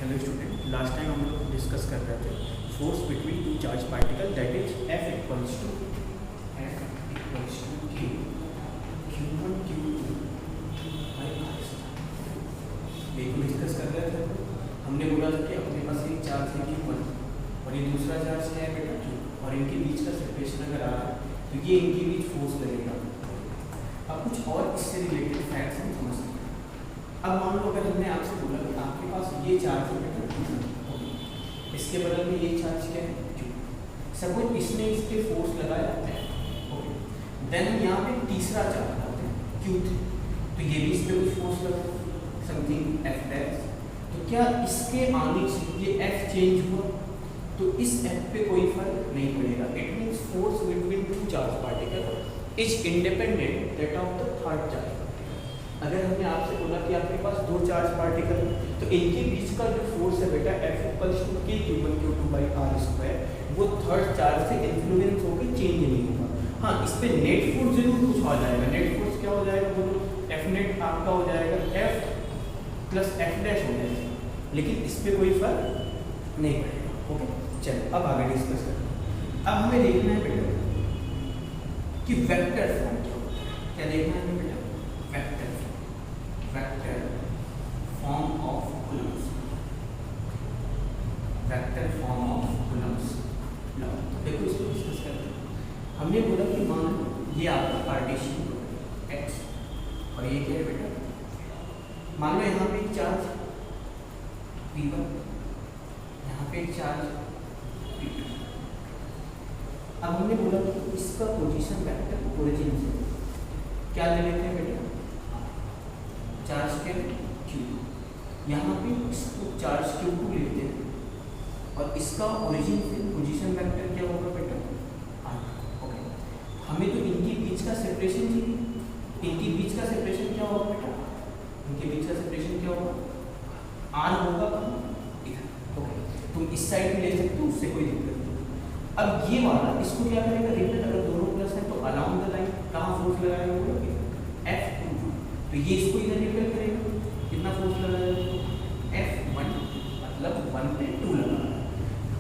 Hello student, last time हम लोग discuss कर रहे थे force between two charge particle that is F equals to K Q1 Q2 by R square. ये discuss कर रहे थे। हमने बोला था कि अपने पास एक चार्ज है Q1 और ये दूसरा चार्ज क्या है बेटा Q, और इनके बीच का सेपरेशन अगर आ रहा है तो ये इनके बीच फोर्स लगेगा। अब कुछ और इससे रिलेटेड फैक्ट्स हम समझ सकते हैं। अब मान लो अगर हमने आपसे बोला कि आपके पास ये चार्ज है बेटा, इसके बगल में ये चार्ज क्या है Q, सपोज इसने इस पे फोर्स लगाया है, ओके, देन यहाँ पे तीसरा चार्ज लगाते हैं Q3, तो ये भी इस पे कुछ फोर्स लगा समथिंग F डैश, तो क्या इसके आने से ये F चेंज हुआ तो इस F पे कोई फर्क नहीं पड़ेगा। It means force between two charge particle is independent that of the third charge. अगर हमने आपसे बोला कि आपके पास दो चार्ज पार्टिकल तो इनके बीच का जो फोर्स है बेटा F equals to K Q1 Q2 by R square, वो थर्ड चार्ज से इन्फ्लुएंस होकर चेंज नहीं होगा। हाँ, इस पे नेट फोर्स जरूर कुछ हो जाएगा। नेट फोर्स क्या हो जाएगा बोलो, F नेट आपका हो जाएगा F प्लस F डैश हो जाएगा, लेकिन इस पे कोई फर्क नहीं पड़ेगा। ओके, चलो अब आगे डिस्कस करते हैं। अब हमें देखना है बेटा कि वेक्टर फॉर्म क्या होता है। क्या देखना है बेटा? Vector form of Coulomb's, vector form of Coulomb's law. देखो इसको डिस्कस करते हैं। हमने बोला कि मान लो ये आपका कार्टेशियन x और ये क्या है बेटा, मान लो यहाँ पे एक चार्ज p1, यहाँ पे एक चार्ज p2। अब हमने बोला कि इसका पोजीशन वेक्टर ओरिजिन से क्या ले लेते हैं बेटा, चार्ज के Q, यहाँ पे इसको चार्ज Q2 लेते हैं और इसका ओरिजिन से पोजीशन वेक्टर क्या होगा बेटा R। ओके, हमें तो इनके बीच का सेपरेशन चाहिए। इनके बीच का सेपरेशन क्या होगा बेटा, इनके बीच का सेपरेशन क्या होगा R होगा इधर। ओके, तुम इस साइड में ले सकते हो, उससे कोई दिक्कत नहीं। अब ये वाला इसको क्या करेगा, रिपीट, अगर दोनों प्लस है तो अलाउंग द लाइन कहाँ फोर्स लगाएंगे F2, तो ये इसको इधर रिपेल करेगा। कितना फोर्स लगाएगा F1, मतलब 1 पे 2 लगा।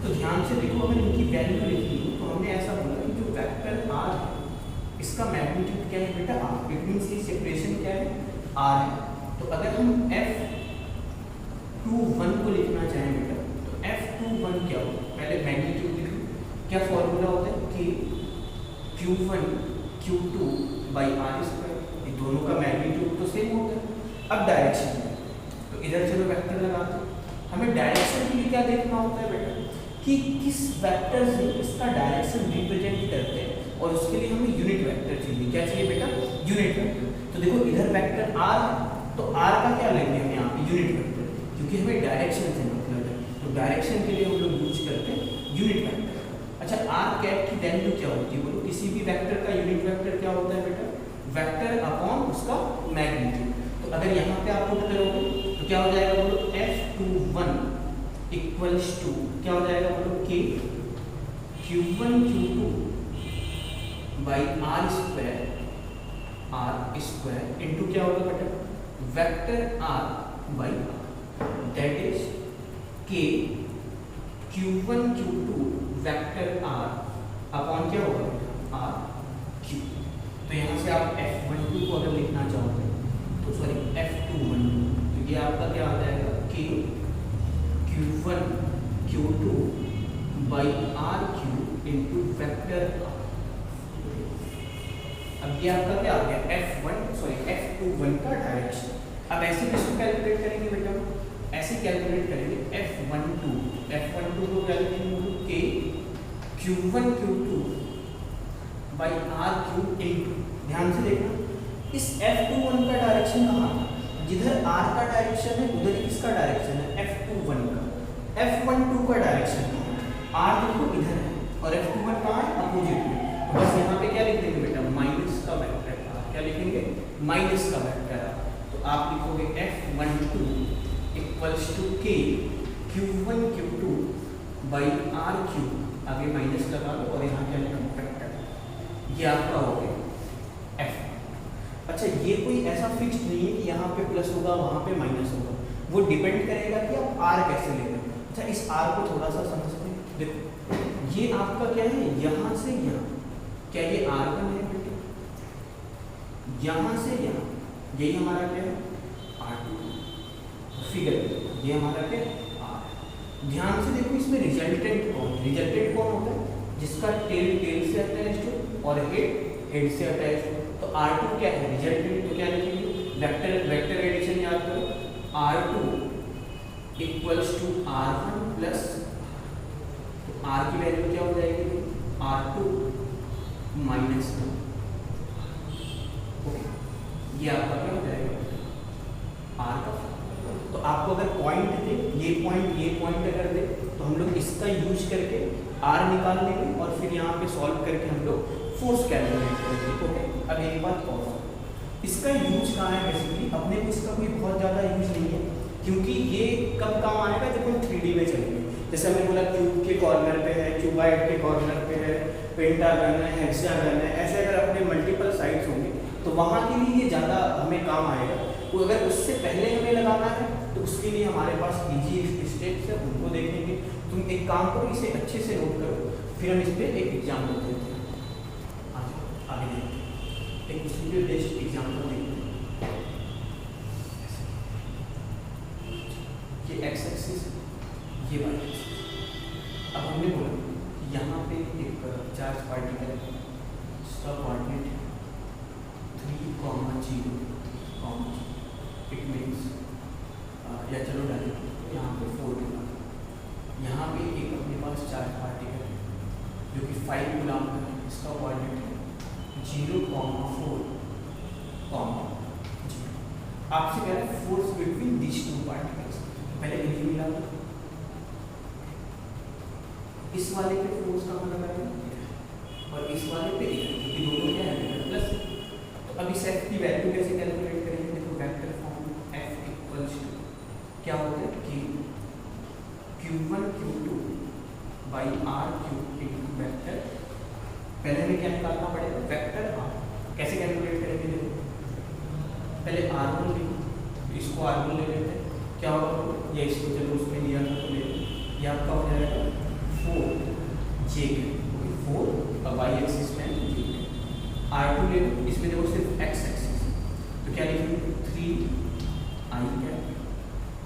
तो ध्यान से देखो, अगर इनकी वैल्यू लिखी हो तो हमने ऐसा बोला कि जो वेक्टर R है इसका मैग्नीट्यूड क्या है बेटा R, इट मींस की सेपरेशन क्या है R है। तो अगर हम F21 को लिखना चाहें बेटा तो F21 क्या हो, पहले मैग्नीट्यूड लिखो। क्या फॉर्मूला होता है कि Q1 Q2 by R square, ये दोनों का मैग्नीट्यूड तो सेम होता है। अब डायरेक्शन में तो इधर चलो वेक्टर लगाते हैं। हमें डायरेक्शन के लिए क्या देखना होता है बेटा कि किस वेक्टर से इसका डायरेक्शन रिप्रेजेंट करते हैं, और उसके लिए हमें यूनिट वेक्टर चाहिए। क्या चाहिए बेटा, यूनिट वेक्टर। तो देखो इधर वेक्टर R है तो R का क्या लेंगे हम यहाँ पे यूनिट वेक्टर, क्योंकि हमें डायरेक्शन से मतलब है। तो डायरेक्शन के लिए हम लोग यूज करते हैं यूनिट वेक्टर। अच्छा, R कैप की वैल्यू क्या होती है बोलो, किसी भी वेक्टर का यूनिट वेक्टर क्या होता है बेटा, वेक्टर अपॉन उसका मैग्नीट्यूड। तो अगर यहाँ पे आप पुट करोगे तो क्या हो जाएगा बोलो, F21 इक्वल्स टू क्या हो जाएगा बोलो, K Q1 Q2 by R square into क्या होगा बेटा, vector R by R, that is K Q1 Q2 vector R upon क्या होगा बेटा R Q। तो यहाँ से आप F12 को अगर लिखना चाहोगे तो सॉरी F21, तो ये आपका क्या आ जाएगा K Q1 Q2 by R Q into vector R। अब ये आपका क्या आ गया F21 का डायरेक्शन। अब ऐसे किसको कैलकुलेट करेंगे बेटा, ऐसे कैलकुलेट करेंगे F12 को क्या लिखेंगे K Q1 Q2 by R Q into, ध्यान से देखना इस F21 का डायरेक्शन कहाँ था, जिधर R का डायरेक्शन है उधर किसका डायरेक्शन है F21 का। F12 का डायरेक्शन R देखो इधर है और F21 कहाँ है, अपोजिट में। तो बस यहाँ पे क्या लिख देंगे बेटा, माइनस का वेक्टर R। क्या लिखेंगे, माइनस का वेक्टर R। तो आप लिखोगे F12 equals to K Q1 Q2 by R Q, आगे माइनस लगा लो और यहाँ क्या लिखा वेक्टर, ये आपका हो गया F। अच्छा, ये कोई ऐसा फिक्स नहीं है कि यहाँ पे प्लस होगा वहाँ पे माइनस होगा। वो डिपेंड करेगा कि आप आर कैसे ले रहे हो। अच्छा, इस आर को थोड़ा सा समझते हैं। देखो ये आपका क्या है, यहाँ से यहाँ, क्या ये R1 है बेटे, यहाँ से यहाँ, यही हमारा क्या है R2 फिगर, ये हमारा क्या है R। ध्यान से देखो इसमें रिजल्टेंट कौन है, रिजल्टेंट कौन होता है जिसका टेल टेल से अटैच्ड हो और हेड हेड से अटैच्ड हो। तो R2 क्या है रिजल्टेंट, तो क्या लिखेंगे, वेक्टर वेक्टर एडिशन याद करो, R2 equals to R1 plus, तो R की वैल्यू क्या हो जाएगी R2 माइनस 1, ये आपका क्या हो जाएगा R का। तो आपको अगर पॉइंट दे, ये पॉइंट अगर दे तो हम लोग इसका यूज करके R निकाल लेंगे और फिर यहाँ पे सॉल्व करके हम लोग फोर्स कैलकुलेट करेंगे। ओके, अब एक बात और, इसका यूज कहाँ है, बेसिकली अपने को इसका कोई बहुत ज़्यादा यूज नहीं है, क्योंकि ये कब काम आएगा जब हम 3D में चलेंगे। जैसे हमने बोला क्यूब के कॉर्नर पे है, क्यूबाइड के कॉर्नर पे है, पेंटागन है, हेक्सागन है, ऐसे अगर अपने मल्टीपल साइड्स होंगे तो वहाँ के लिए ये ज़्यादा हमें काम आएगा। तो अगर उससे पहले हमें लगाना है तो उसके लिए हमारे पास इजी स्टेप्स है, उनको देखेंगे। तुम एक काम करो, इसे अच्छे से नोट करो, फिर हम इस पर एक एग्जाम्पल देते हैं। आगे देखते हैं, एक उसी पे बेस्ड एग्जाम्पल देखते हैं। ये एक्स एक्सिस, ये वाई एक्सिस। अब हमने बोला यहाँ पे एक चार्ज पार्टिकल है, इसका कोऑर्डिनेट 3,0, इट मीन्स या चलो डायरेक्ट यहाँ पे 4 मिला। यहाँ पे एक अपने पास चार्ज पार्टिकल है जो कि 5 गुलाम का है, इसका कोऑर्डिनेट है 0,4, आपसे कह रहे हैं force between this two particles. पहले इन्हें मिला दो, इस वाले पे फोर्स का मतलब है और इस वाले पे क्योंकि दोनों क्या है प्लस। तो अब इस F की वैल्यू कैसे कैलकुलेट करेंगे, देखो vector form F equals to क्या होता है कि Q1 Q2 by R cube into vector, पहले हमें क्या निकालना पड़ेगा वेक्टर R। कैसे कैलकुलेट करेंगे, देखो पहले R1 लिखो, इसको R1 ले लेते हैं, क्या होगा ये इसको चलो उसमें लिया था तो ले लो, ये आपका हो जाएगा 4j, 4 और वाई एक्सिस में j। R2 ले लो, इसमें देखो सिर्फ x एक्सिस, तो क्या लिखेंगे 3i कैप।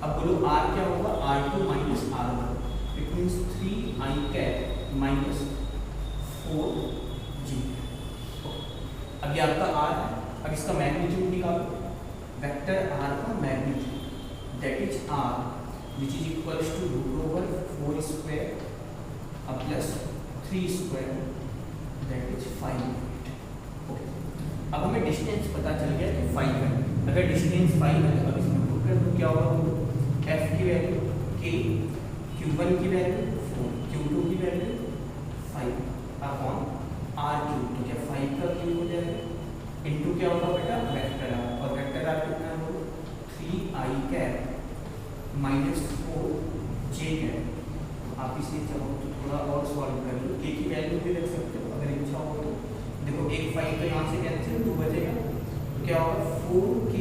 अब बोलो R क्या होगा, R2 minus R1, it means 3i cap minus 4j। अब ये आपका R है, अब इसका मैग्नीट्यूड निकालो, वेक्टर R का magnitude that is R which is equals to √4 square अब प्लस 3 स्क्वायर दैट इज 5। अब हमें डिस्टेंस पता चल गया कि 5 है। अगर डिस्टेंस 5 है तो अब इसमें पुट कर दो, क्या होगा F की वैल्यू k, Q1 की वैल्यू 4, Q2 की वैल्यू 5 अपॉन R3, तो क्या 5 का क्यूब हो जाएगा इनटू क्या होगा बेटा वेक्टर R, और वेक्टर R कितना है 3i cap minus 4j cap. आप इसे चाहो तो थोड़ा और सॉल्व कर लो, k की वैल्यू भी रख सकते हो अगर इच्छा हो तो। देखो एक 5 तो यहाँ से कैंसिल 2 बचेगा, तो क्या होगा 4k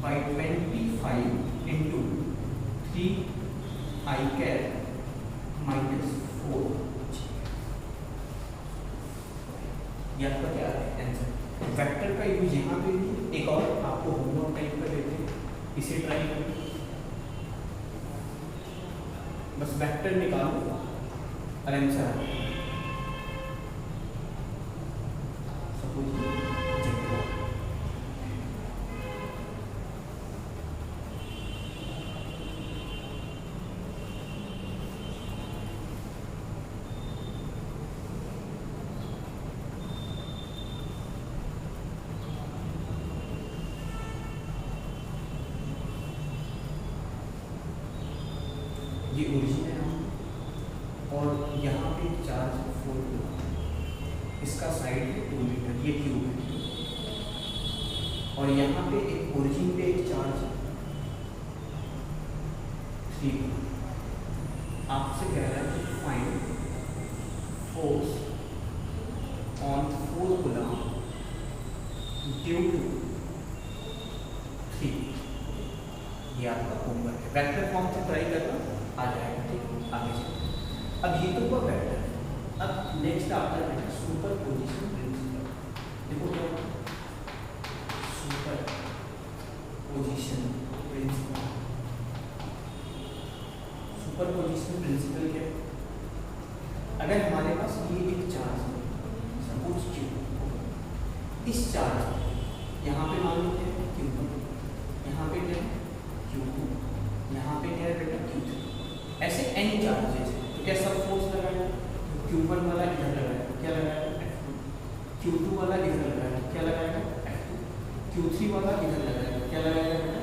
by 25 into 3i cap minus 4। ये आपका क्या है आंसर। वेक्टर का यूज यहाँ पे भी, एक और आपको होमवर्क टाइप का देते हैं, इसे ट्राई करें। बस वेक्टर निकालो और आंसर सपोज ये ओरिजिन है और यहाँ पे चार्ज 4 किलो, इसका साइड है 2 मीटर, ये क्यूब है, और यहाँ पे एक ओरिजिन पे एक चार्ज 3 किलो। आपसे कह रहा है कि find force on 4 coulomb due to 3। ये आपका होमवर्क है, वेक्टर फॉर्म से ट्राई करना आ जाएगा। ठीक है, आगे चलिए। अब ये तो हुआ वेक्टर। अब नेक्स्ट आता है बेटा सुपर पोजिशन प्रिंसिपल। देखो क्या superposition principle. Superposition principle क्या है? अगर हमारे पास ये एक चार्ज है, सपोज Q, इस चार्ज यहाँ पे मान लो क्या है Q1, यहाँ पे क्या है Q2, यहाँ पे क्या है बेटा Q3, ऐसे n चार्जेस है। तो क्या सब फोर्स लगाएगा? तो Q1 वाला इधर लगाएगा, क्या लगाएगा F2, Q2 वाला इधर लगाएगा, क्या लगाएगा F2, Q3 वाला इधर लगाएगा, क्या लगाएगा बेटा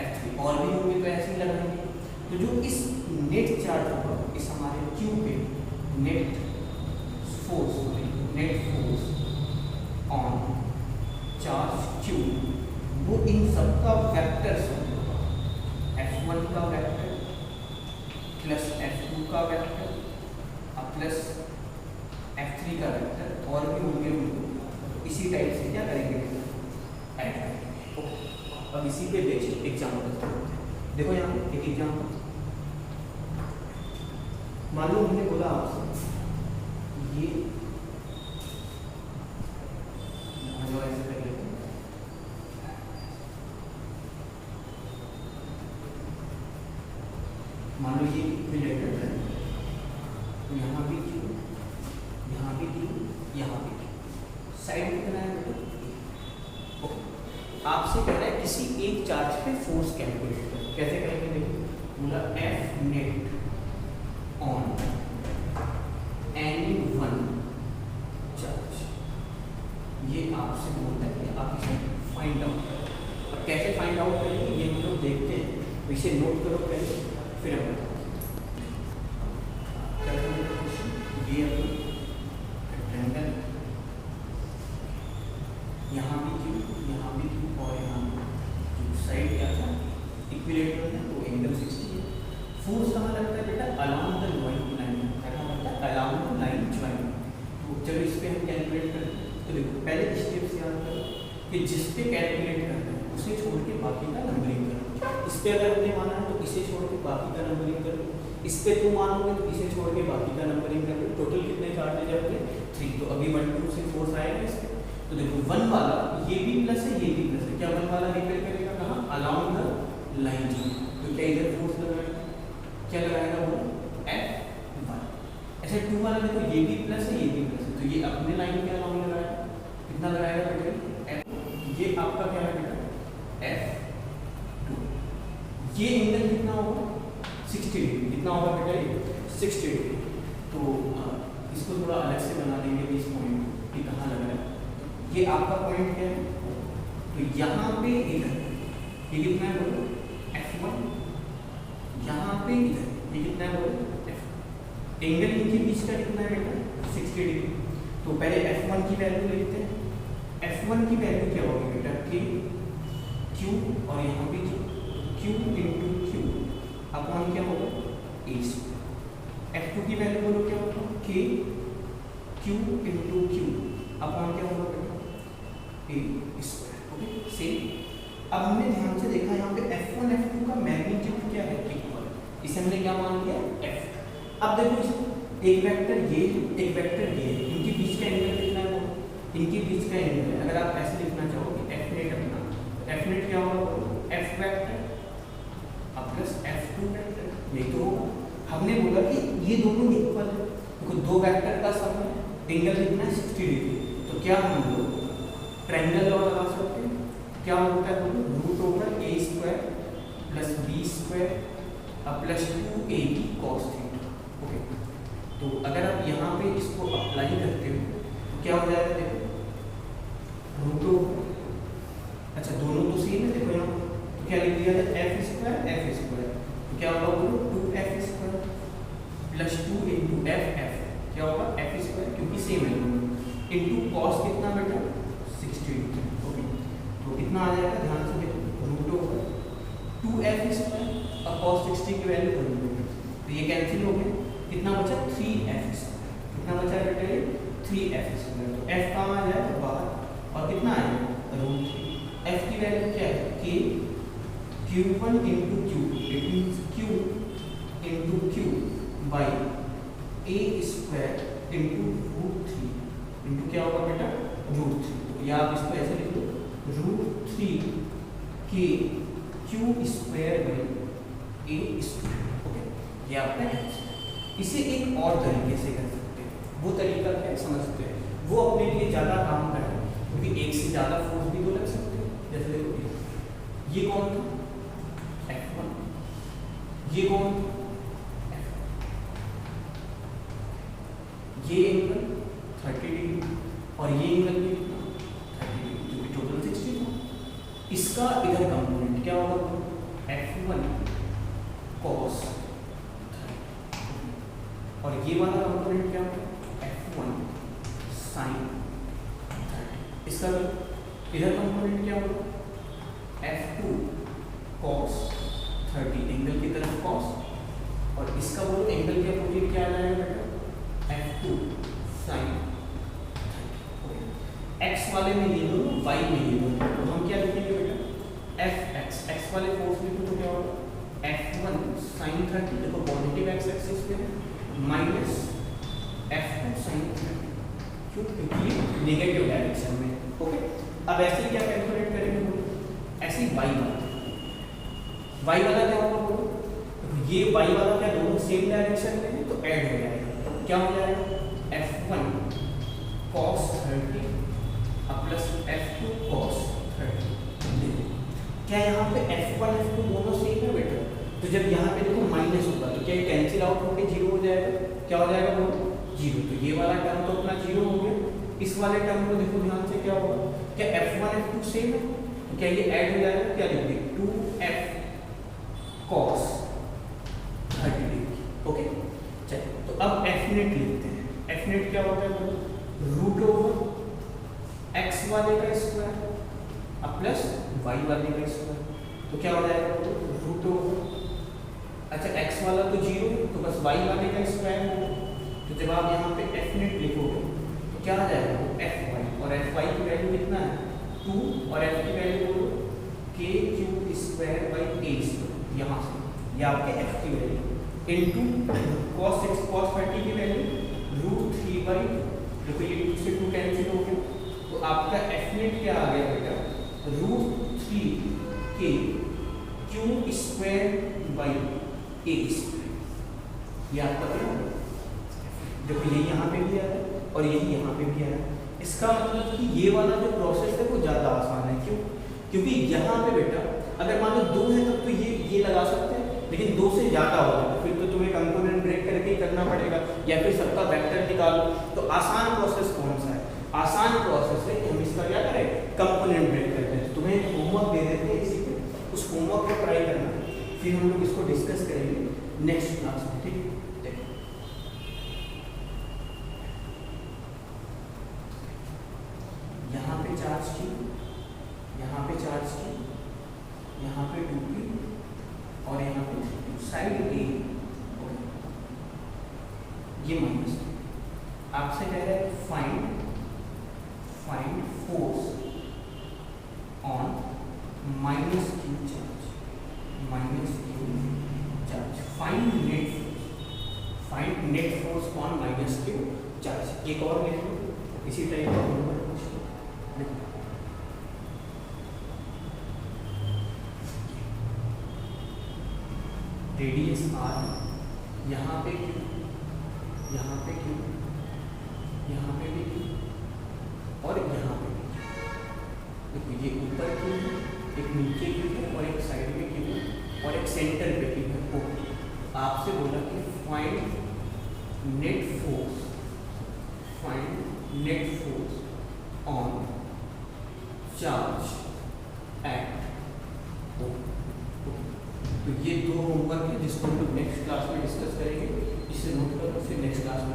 F3, और भी होंगे तो ऐसे ही लगाएंगे। तो जो इस नेट चार्ज होगा, इस हमारे Q पे net force on charge Q, वो इन सब का वेक्टर होगा। F1 का वेक्टर प्लस F2 का वेक्टर प्लस F3 का वेक्टर, और भी होंगे उनको इसी टाइप से क्या करेंगे ऐड करेंगे। अब इसी पे बेस्ड एग्जाम्पल देखो, यहाँ पे एक एग्जाम्पल मान लो हमने बोला आपसे ये ऐसे कर लेते हैं, मान लो ये इक्विलेटरल है, तो यहाँ भी Q, यहाँ भी Q, यहाँ भी Q, साइड कितना है बेटा? आपसे कह रहा है किसी एक चार्ज पे फोर्स कैलकुलेट करो। कैसे करेंगे? देखो बोला F net on any one charge, ये आपसे बोलता है कि आप इसे फाइंड आउट करो। अब कैसे फाइंड आउट करेंगे ये हम लोग देखते हैं, तो इसे नोट करो पहले, फिर हम ये रेक्टेंगल, यहाँ भी Q, यहाँ भी Q, और यहाँ जो साइड क्या था इक्विलेटरल है, तो एंगल 60 है। फोर्स कहाँ लगता है बेटा? अलोंग द लाइन, कहाँ लगता है? Along the line join. तो चलो इस पे हम कैलकुलेट करते हैं। तो देखो पहले स्टेप्स याद करो कि जिस पे कैलकुलेट करना है उसे छोड़ के बाकी का नंबरिंग करो। इस पे अगर हमने माना है तो इसे छोड़ के बाकी का नंबरिंग करो, इस पे तुम मानोगे तो इसे छोड़ के बाकी का नंबरिंग करो। टोटल कितने चार्जेज है अपने? 3। तो अभी 1 2 से फोर्स आएगा इस पे। तो देखो 1 वाला ये भी प्लस है, ये भी प्लस है, क्या 1 वाला रिपेयर करेगा कहाँ? Along the line join. तो क्या इधर फोर्स लगाएगा? क्या लगाएगा वो? F1। ऐसे 2 वाला देखो ये भी प्लस है, ये भी प्लस है, तो ये अपने लाइन के अलाउंग लगाएगा, कितना लगाएगा बेटा? F। ये आपका क्या है बेटा? F2। ये एंगल कितना होगा? 60 डिग्री। कितना होगा बेटा? ये 60 डिग्री। तो इसको थोड़ा अलग से बना देंगे इस पॉइंट कि कहाँ लग रहा है। ये आपका पॉइंट क्या है? तो यहाँ पे इधर ये कितना है बोलो? F1। यहाँ पे इधर ये कितना है बोलो? F। एंगल इनके बीच का कितना है बेटा? 60 डिग्री। तो पहले F1 की वैल्यू लिखते हैं। F1 की वैल्यू क्या होगी बेटा? K, Q, और यहाँ भी Q इंटू Q अपॉन क्या होगा? A। F2 की वैल्यू बोलो क्या होगा? K, Q into Q upon क्या होगा बेटा? A square. Okay, same. अब हमने ध्यान से देखा यहाँ पे F1 F2 का मैग्नीट्यूड क्या है? इक्वल। इसे हमने क्या मान लिया? F। अब देखो एक वेक्टर ये, एक वेक्टर ये, इनके बीच का एंगल कितना है? इनके बीच का एंगल है, अगर आप ऐसे लिखना चाहो कि F नेट अपना, तो F नेट क्या होगा? F वेक्टर अब प्लस F2 वेक्टर, यही तो होगा। हमने बोला कि ये दोनों इक्वल है, क्योंकि दो वेक्टर का सम है, एंगल कितना है? 60 डिग्री। तो क्या हम लोग ट्रायंगल लॉ लगा सकते हैं? क्या होता है बोलो? Root over a square plus b square plus 2ab cos theta. Okay, तो अगर आप यहाँ पे इसको अप्लाई करते हो तो क्या हो जाएगा? देखो रूट ओवर, अच्छा दोनों तो सेम है, देखो यहाँ तो क्या लिख दिया था? एफ स्क्वायर, तो क्या होगा बोलो? 2f square plus 2 into F, क्या होगा? एफ स्क्वायर, क्योंकि सेम है दोनों, इंटू कॉस कितना बेटा? 60 डिग्री। ओके, तो कितना आ जाएगा? ध्यान से देखो, रूट ओवर 2f स्क्वायर और cos 60 की वैल्यू कर लो, तो ये कैंसिल हो गया। कितना बचा? 3f square. कितना बचा बेटा? 3f square. तो f कहाँ आ जाएगा? बाहर, और कितना आएगा? रूट 3। f की वैल्यू क्या है? k Q1 into Q, it means Q into Q by A square into root 3 into क्या होगा बेटा रूट 3, या आप इसको ऐसे लिख दो रूट 3 के Q square by A square. Okay, ये आपका आंसर। इसे एक और तरीके से कर सकते हैं, वो तरीका क्या है समझते हैं, वो अपने लिए ज़्यादा काम का है क्योंकि एक से ज़्यादा फोर्स भी तो लग सकते हैं। जैसे देखो ये कौन था F1, ये कौन था F1, ये एंगल 30 डिग्री और ये एंगल भी 30 डिग्री, जो कि टोटल 60 था। इसका इधर कंपोनेंट क्या होगा F1 cos 30 और ये वाला कंपोनेंट क्या होगा F1 sin 30। इसका इधर कंपोनेंट क्या होगा F2 cos 30, एंगल की तरफ cos, और इसका वो एंगल के अपोजिट क्या आ जाएगा बेटा F2 sin 30। x वाले में ये दोनों, y में ये दोनों, तो हम क्या लिखेंगे बेटा Fx, x वाले फोर्स लिखो तो क्या होगा F1 sin 30, देखो पॉजिटिव x एक्सिस पे है, माइनस F2 sin 30, क्यों क्योंकि ये नेगेटिव डायरेक्शन में। ओके, अब ऐसे ही क्या कैलकुलेट करेंगे बोलो, ऐसे ही y वाला क्या होगा बोलो, तो ये y वाला क्या दोनों सेम डायरेक्शन में है तो ऐड हो जाएगा, क्या हो जाएगा F1 cos 30 plus F2 cos 30। क्या यहाँ पे F1 F2 दोनों सेम है बेटा, तो जब यहाँ पे देखो माइनस होगा तो क्या ये कैंसिल आउट होकर जीरो हो जाएगा, क्या हो जाएगा बोलो जीरो, तो ये वाला टर्म तो अपना जीरो हो गया। इस वाले टर्म को देखो ध्यान से क्या होगा, क्या F1 F2 सेम है तो क्या ये ऐड हो जाएगा, क्या लिखेंगे 2F cos 30 डिग्री। ओके चलिए, तो अब F नेट लिखते हैं। F नेट क्या होता है रूट ओवर x वाले का स्क्वायर अब प्लस y वाले का स्क्वायर, तो क्या हो जाएगा रूट ओवर, अच्छा x वाला तो जीरो तो बस y वाले का स्क्वायर होगा, तो जब आप यहाँ पे F नेट लिखोगे तो क्या आ जाएगा Fy, और Fy की वैल्यू कितना है 2 और F की वैल्यू बोलो k cube square by a square, यहाँ से ये आपके F की वैल्यू इनटू cos 30 की वैल्यू रूट 3 बाई, देखो ये 2 से 2 कैंसिल हो गया, तो आपका F नेट क्या आ गया बेटा रूट 3 के cube square by a square, ये आपका क्या देखो ये यहाँ पे भी आ रहा है और यही यहाँ पे भी आ रहा है। इसका मतलब कि ये वाला जो प्रोसेस है वो ज़्यादा आसान है, क्यों क्योंकि यहाँ पे बेटा अगर मान लो 2 है तब तो ये लगा सकते हैं, लेकिन 2 से ज़्यादा हो जाए फिर तो तुम्हें कंपोनेंट ब्रेक करके ही करना पड़ेगा, या फिर सबका वेक्टर निकालो। तो आसान प्रोसेस कौन सा है, आसान प्रोसेस है कि हम इसका क्या करें कंपोनेंट ब्रेक करते हैं। तो तुम्हें होमवर्क दे देते हैं इसी पे, उस होमवर्क को ट्राई करना, फिर हम लोग इसको डिस्कस करेंगे नेक्स्ट क्लास में, ठीक है। यहाँ पे चार्ज की, यहाँ पे चार्ज की, यहाँ पे 2p और यहाँ पे साइड A, ये माइनस आपसे कह रहा है find force on minus q charge, find net force on minus q charge. एक और लिख लो इसी टाइप का रेडियस r, यहाँ पे q, यहाँ पे q, यहाँ पे भी q और यहाँ पे भी q। देखो ये ऊपर q है, एक नीचे q है और एक साइड में q है और एक सेंटर पे q है। ओके, आपसे बोला कि find net force on charge at O। तो ये 2 होमवर्क है जिसको हम लोग नेक्स्ट क्लास में डिस्कस करेंगे, इसे नोट करो फिर नेक्स्ट क्लास में